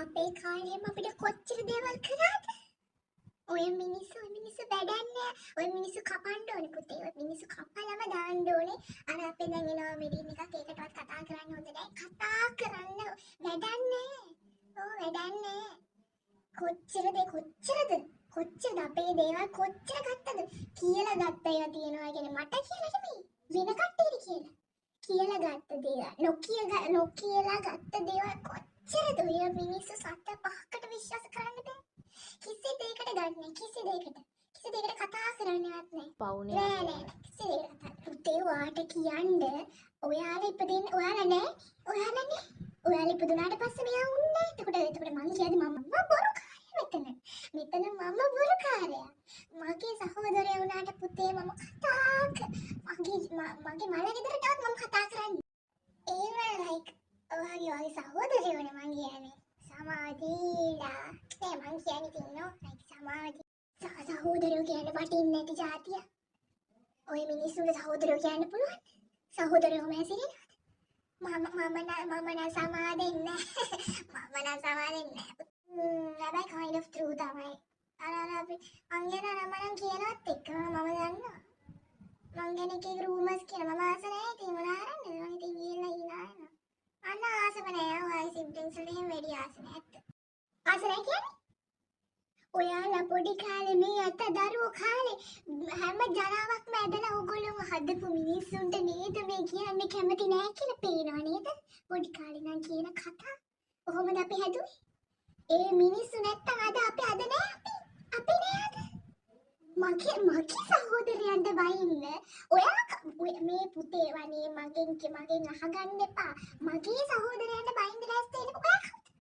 අපේ කාලේම අපිට කොච්චර දේවල් කරාද? ඔය මිනිස්සු වැඩන්නේ. ඔය මිනිස්සු කපන්න ඕනේ පුතේ. ඔය මිනිස්සු කපලම දාන්න ඕනේ. අර අපේ දැන් එනවා මෙඩින් එකක් ඒකටවත් කතා කරන්න හොඳ නැහැ. කතා කරන්න වැඩන්නේ. වැඩන්නේ. කොච්චරද අපේ දේවල් කොච්චර ගත්තද කියලා ගත්ත ඒවා තියෙනවා කියන්නේ මට කියලා නෙමෙයි වෙන කට්ටියට කියලා ගත්ත දේවල් නොකියලා ගත්ත දේවල් කොච්චරද ඔය මිනිස්සු සත පහකට විශ්වාස කරන්න බෑ කිසි දෙයකට ගන්න කිසි දෙයකට කතා කරන්නවත් නෑ පවුනේ නෑ කිසි දෙයකට පුතේ ඔයාට කියන්න ඔයාලා ඉපදෙන්න ඔයාලා ඉපදුනාට පස්සේ මෙයා උන්නේ එතකොට මං කියන්නේ මම බොරු මෙතන මම බොරුකාරයා. මගේ සහෝදරයා වුණාට පුතේ මම මගේ මල ගෙදරටවත් මම කතා කරන්නේ. ඒ like ඔයාගේ සහෝදරයෝ නේ මං කියන්නේ. සමාධීලා. මං කියන්නේ තින්නෝ like සමාධී. සහෝදරයෝ කියන්නේ වටින්නේ නැති જાතිය. ඔය මිනිස්සුන්ගේ සහෝදරයෝ කියන්න පුළුවන්. සහෝදරයෝ මෑසිරෙනවද? මම නම් සමාදෙන්නේ නැහැ. හැබැයි kind of true තමයි. අපි අංගන නමනම් කියනවත් එක්ක මම දන්නවා. මං ගැන කී රූමර්ස් කියන මම ආස නැහැ ඉතින් මොනා කරන්නද මං ඉතින් ගිහලා ඉනවා. අන්න ආසම නැහැ. ඔයයි සිබ්ලින්ග්ස් වලින් වැඩි ආස නැහැ. ආස නැහැ කියන්නේ? ඔයාලා පොඩි කාලේ මේ අත දරුවෝ කාලේ හැම ජනාවක්ම ඇදලා ඕගොල්ලෝ හදපු මිනිස්සුන්ට නේද මේ කියන්නේ කැමති නැහැ කියලා පේනව නේද? පොඩි කාලේ නම් කියන කතා. කොහොමද අපි හැදුවේ? ඒ මිනිස්සු නැත්තම් අද අපි නෑ අපි නෑද මගේ සහෝදරයන්ට වයින්න ඔයා මේ පුතේ වනේ මගෙන් අහගන්න එපා මගේ සහෝදරයන්ට බයින්ද ලෑස්ති වෙන්න ඔයා